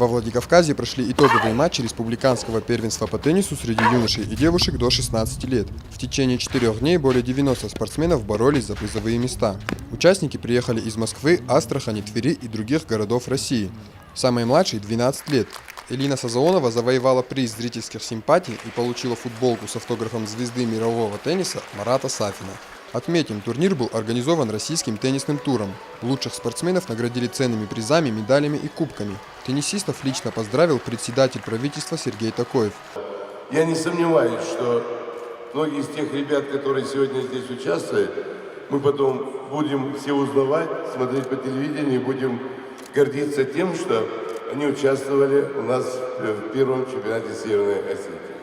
Во Владикавказе прошли итоговые матчи республиканского первенства по теннису среди юношей и девушек до 16 лет. В течение 4 дней более 90 спортсменов боролись за призовые места. Участники приехали из Москвы, Астрахани, Твери и других городов России. Самой младшей 12 лет. Элина Сазаонова завоевала приз зрительских симпатий и получила футболку с автографом звезды мирового тенниса Марата Сафина. Отметим, турнир был организован российским теннисным туром. Лучших спортсменов наградили ценными призами, медалями и кубками. Теннисистов лично поздравил председатель правительства Сергей Такоев. Я не сомневаюсь, что многие из тех ребят, которые сегодня здесь участвуют, мы потом будем все узнавать, смотреть по телевидению и будем гордиться тем, что они участвовали у нас в первом чемпионате Северной Осетии.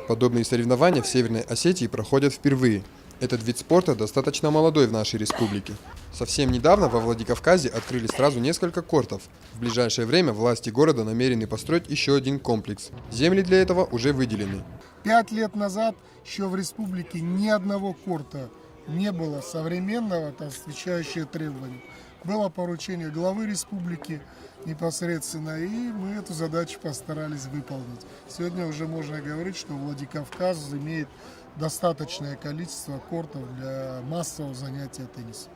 Подобные соревнования в Северной Осетии проходят впервые. Этот вид спорта достаточно молодой в нашей республике. Совсем недавно во Владикавказе открыли сразу несколько кортов. В ближайшее время власти города намерены построить еще один комплекс. Земли для этого уже выделены. 5 лет назад еще в республике ни одного корта не было современного, отвечающего требованиям. Было поручение главы республики непосредственно, и мы эту задачу постарались выполнить. Сегодня уже можно говорить, что Владикавказ имеет достаточное количество кортов для массового занятия теннисом.